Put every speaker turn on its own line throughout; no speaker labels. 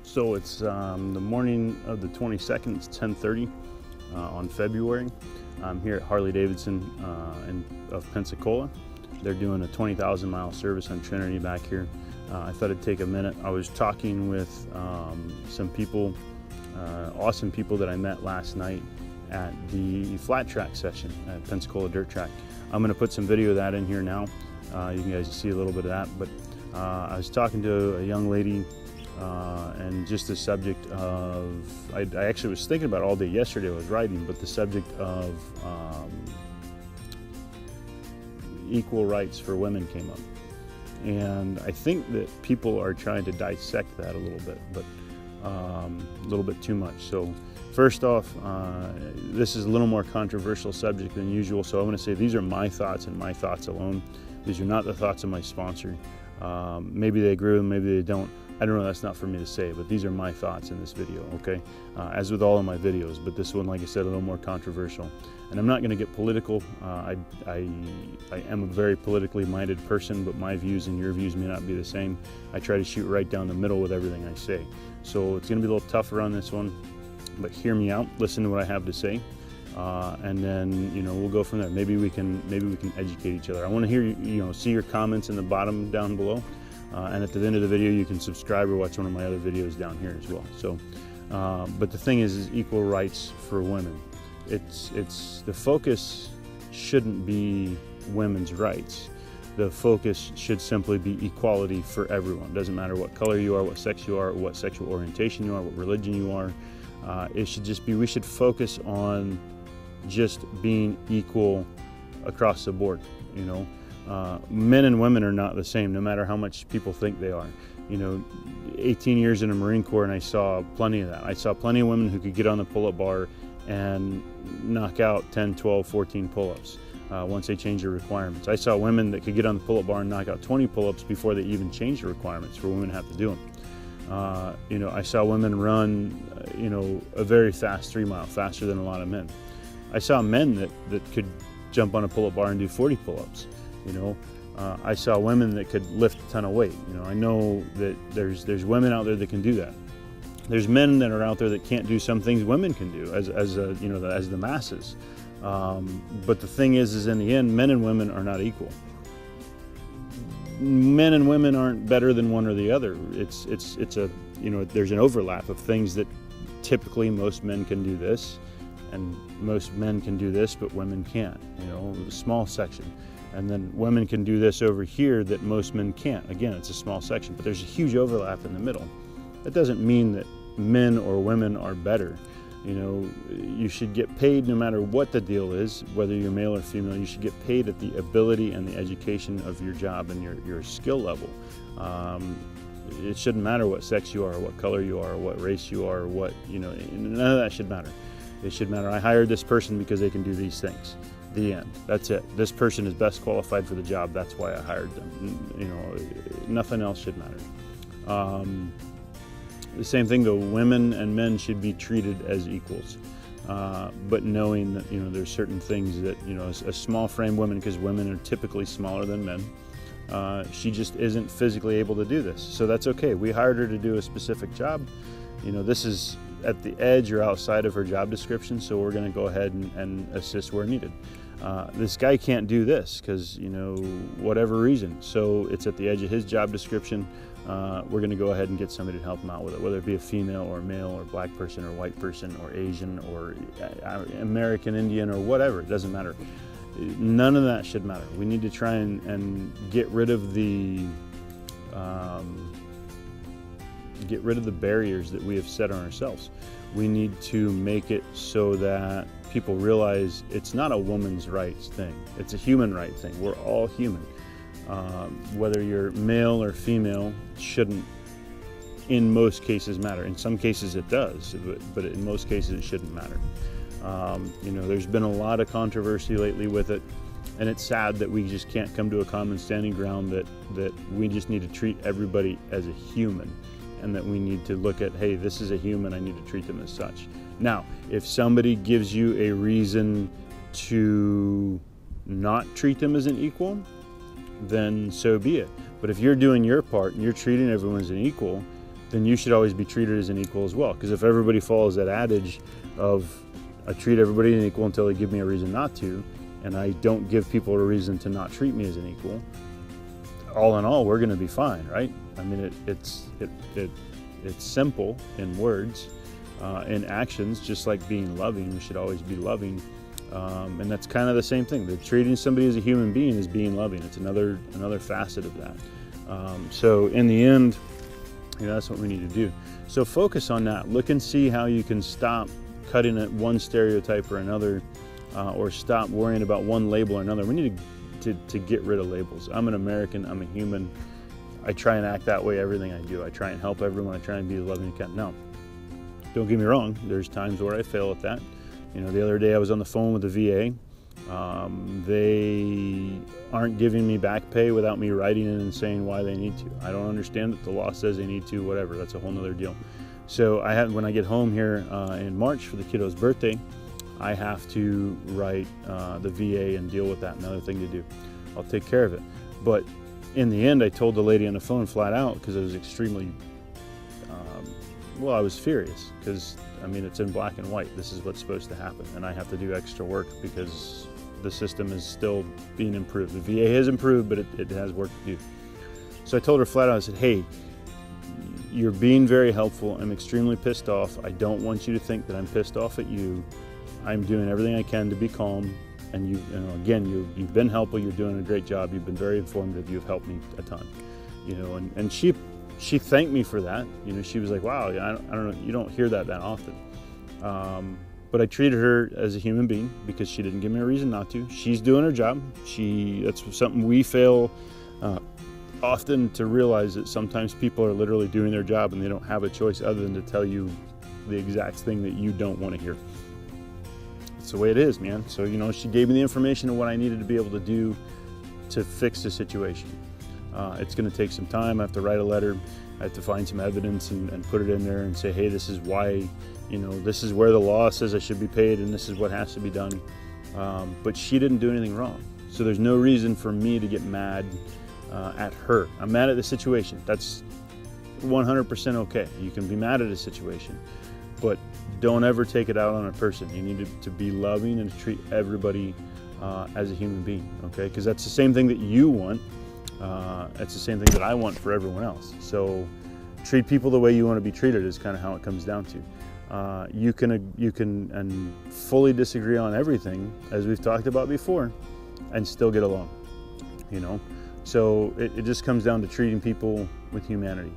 So it's the morning of the 22nd, it's 10:30 on February. I'm here at Harley-Davidson of Pensacola. They're doing a 20,000 mile service on Trinity back here. I thought I'd take a minute. I was talking with some people, awesome people that I met last night at the flat track session at Pensacola Dirt Track. I'm going to put some video of that in here now. You can guys see a little bit of that, but I was talking to a young lady and just the subject of, I actually was thinking about it all day yesterday I was writing, but the subject of equal rights for women came up. And I think that people are trying to dissect that a little bit, but a little bit too much. So first off, this is a little more controversial subject than usual, so I want to say these are my thoughts and my thoughts alone. These are not the thoughts of my sponsor. Maybe they agree with them, maybe they don't. I don't know, that's not for me to say, but these are my thoughts in this video, okay? As with all of my videos, but this one, like I said, a little more controversial. And I'm not gonna get political. I am a very politically minded person, but my views and your views may not be the same. I try to shoot right down the middle with everything I say. So it's gonna be a little tougher on this one, but hear me out, listen to what I have to say. And then, we'll go from there. Maybe we can educate each other. I want to hear see your comments in the bottom down below. And at the end of the video, you can subscribe or watch one of my other videos down here as well. So, but the thing is equal rights for women. It's the focus shouldn't be women's rights. The focus should simply be equality for everyone. Doesn't matter what color you are, what sex you are, what sexual orientation you are, what religion you are. It should just be, we should focus on just being equal across the board. Men and women are not the same, no matter how much people think they are. 18 years in the Marine Corps, and I saw plenty of that. I saw plenty of women who could get on the pull-up bar and knock out 10, 12, 14 pull-ups once they changed the requirements. I saw women that could get on the pull-up bar and knock out 20 pull-ups before they even changed the requirements for women to have to do them. I saw women run, a very fast 3 mile, faster than a lot of men. I saw men that could jump on a pull-up bar and do 40 pull-ups. I saw women that could lift a ton of weight. I know that there's women out there that can do that. There's men that are out there that can't do some things women can do as the masses. But the thing is in the end, men and women are not equal. Men and women aren't better than one or the other. It's there's an overlap of things that typically most men can do this, and most men can do this, but women can't. A small section. And then women can do this over here that most men can't. Again, it's a small section, but there's a huge overlap in the middle. That doesn't mean that men or women are better. You should get paid no matter what the deal is, whether you're male or female. You should get paid at the ability and the education of your job and your skill level. It shouldn't matter what sex you are, or what color you are, or what race you are, or what, none of that should matter. It should matter, I hired this person because they can do these things. The end. That's it. This person is best qualified for the job. That's why I hired them. Nothing else should matter. The same thing though, women and men should be treated as equals. But knowing that, there's certain things that, a small frame woman, because women are typically smaller than men, she just isn't physically able to do this. So that's okay. We hired her to do a specific job. This is at the edge or outside of her job description, so we're going to go ahead and assist where needed. This guy can't do this because, whatever reason, so it's at the edge of his job description. We're going to go ahead and get somebody to help him out with it, whether it be a female or male or black person or white person or Asian or American Indian or whatever. It doesn't matter. None of that should matter. We need to try and get rid of the barriers that we have set on ourselves. We need to make it so that people realize it's not a woman's rights thing. It's a human right thing. We're all human. Whether you're male or female shouldn't, in most cases, matter. In some cases it does, but in most cases it shouldn't matter. There's been a lot of controversy lately with it, and it's sad that we just can't come to a common standing ground that we just need to treat everybody as a human, and that we need to look at, hey, this is a human, I need to treat them as such. Now, if somebody gives you a reason to not treat them as an equal, then so be it. But if you're doing your part and you're treating everyone as an equal, then you should always be treated as an equal as well. Because if everybody follows that adage of I treat everybody as an equal until they give me a reason not to, and I don't give people a reason to not treat me as an equal, all in all, we're going to be fine, right? I mean, it's simple in words, in actions, just like being loving. We should always be loving, and that's kind of the same thing. That treating somebody as a human being is being loving. It's another facet of that. So in the end, that's what we need to do. So focus on that. Look and see how you can stop cutting at one stereotype or another, or stop worrying about one label or another. We need to get rid of labels. I'm an American, I'm a human. I try and act that way everything I do. I try and help everyone. I try and be as loving as I can. Now, don't get me wrong, there's times where I fail at that. The other day I was on the phone with the VA. They aren't giving me back pay without me writing in and saying why they need to. I don't understand it. The law says they need to, whatever. That's a whole nother deal. So when I get home here in March for the kiddo's birthday, I have to write the VA and deal with that. Another thing to do. I'll take care of it. But in the end, I told the lady on the phone flat out, because I was extremely, I was furious, because it's in black and white. This is what's supposed to happen, and I have to do extra work because the system is still being improved. The VA has improved, but it has work to do. So I told her flat out, I said, hey, you're being very helpful. I'm extremely pissed off. I don't want you to think that I'm pissed off at you. I'm doing everything I can to be calm. And you've been helpful. You're doing a great job. You've been very informative. You've helped me a ton. And she thanked me for that. She was like, wow, I don't know, you don't hear that often. But I treated her as a human being because she didn't give me a reason not to. She's doing her job. That's something we fail often to realize, that sometimes people are literally doing their job and they don't have a choice other than to tell you the exact thing that you don't want to hear. It's the way it is, man. So, she gave me the information of what I needed to be able to do to fix the situation. It's going to take some time. I have to write a letter. I have to find some evidence and put it in there and say, hey, this is why, this is where the law says I should be paid and this is what has to be done. But she didn't do anything wrong. So there's no reason for me to get mad at her. I'm mad at the situation. That's 100% okay. You can be mad at a situation, but don't ever take it out on a person. You need to be loving and to treat everybody as a human being, okay? Because that's the same thing that you want. It's the same thing that I want for everyone else. So treat people the way you want to be treated is kind of how it comes down to. You can and fully disagree on everything, as we've talked about before, and still get along, So it just comes down to treating people with humanity.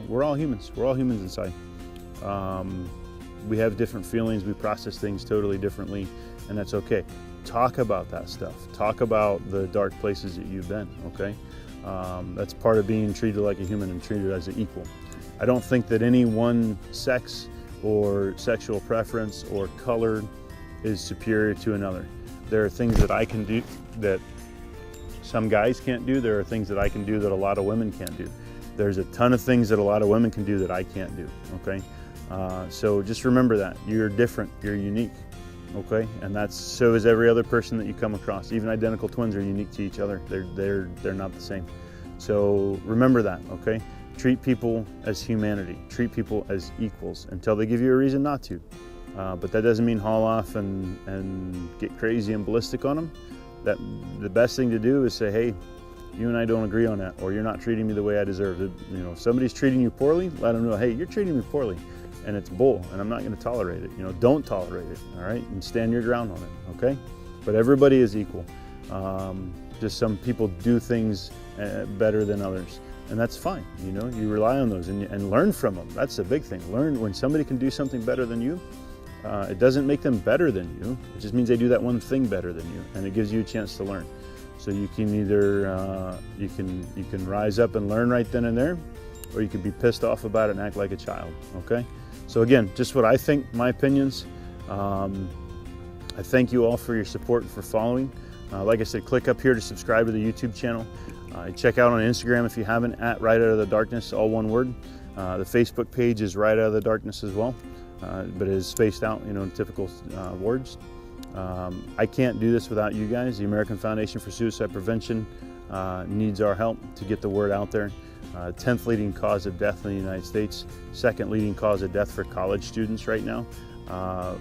We're all humans. We're all humans inside. We have different feelings. We process things totally differently, and that's okay. Talk about that stuff. Talk about the dark places that you've been, okay? That's part of being treated like a human and treated as an equal. I don't think that any one sex or sexual preference or color is superior to another. There are things that I can do that some guys can't do. There are things that I can do that a lot of women can't do. There's a ton of things that a lot of women can do that I can't do, okay? So just remember that. You're different, you're unique, okay? And so is every other person that you come across. Even identical twins are unique to each other. They're not the same. So remember that, okay? Treat people as humanity. Treat people as equals until they give you a reason not to. But that doesn't mean haul off and get crazy and ballistic on them. The best thing to do is say, hey, you and I don't agree on that, or you're not treating me the way I deserve. If somebody's treating you poorly, let them know, hey, you're treating me poorly, and it's bull, and I'm not going to tolerate it. Don't tolerate it, all right? And stand your ground on it, okay? But everybody is equal. Just some people do things better than others, and that's fine. You rely on those and learn from them. That's the big thing. Learn when somebody can do something better than you. It doesn't make them better than you. It just means they do that one thing better than you, and it gives you a chance to learn. So you can either you can rise up and learn right then and there, or you can be pissed off about it and act like a child. Okay. So again, just what I think, my opinions. I thank you all for your support and for following. Like I said, click up here to subscribe to the YouTube channel. Check out on Instagram if you haven't, at Right Out of the Darkness, all one word. The Facebook page is Right Out of the Darkness as well, but it is spaced out, in typical words. I can't do this without you guys. The American Foundation for Suicide Prevention needs our help to get the word out there. 10th leading cause of death in the United States, second leading cause of death for college students right now.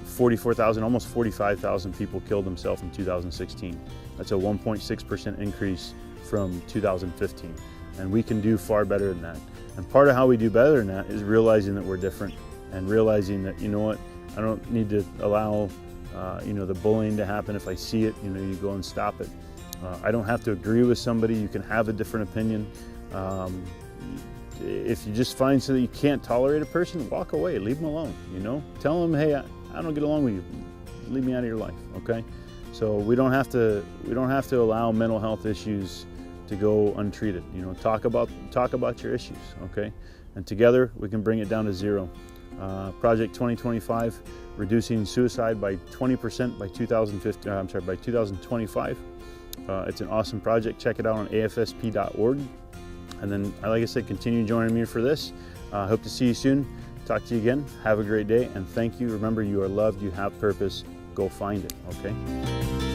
44,000, almost 45,000 people killed themselves in 2016. That's a 1.6% increase from 2015. And we can do far better than that. And part of how we do better than that is realizing that we're different and realizing that, you know what, I don't need to allow the bullying to happen. If I see it, you go and stop it. I don't have to agree with somebody. You can have a different opinion. If you just find so that you can't tolerate a person, walk away, leave them alone, Tell them, hey, I don't get along with you. Leave me out of your life, okay? So we don't have to allow mental health issues to go untreated. Talk about your issues, okay? And together we can bring it down to zero. Project 2025, reducing suicide by 20% by 2025. It's an awesome project. Check it out on afsp.org. And then, like I said, continue joining me for this. Hope to see you soon. Talk to you again. Have a great day, and thank you. Remember, you are loved. You have purpose. Go find it, okay?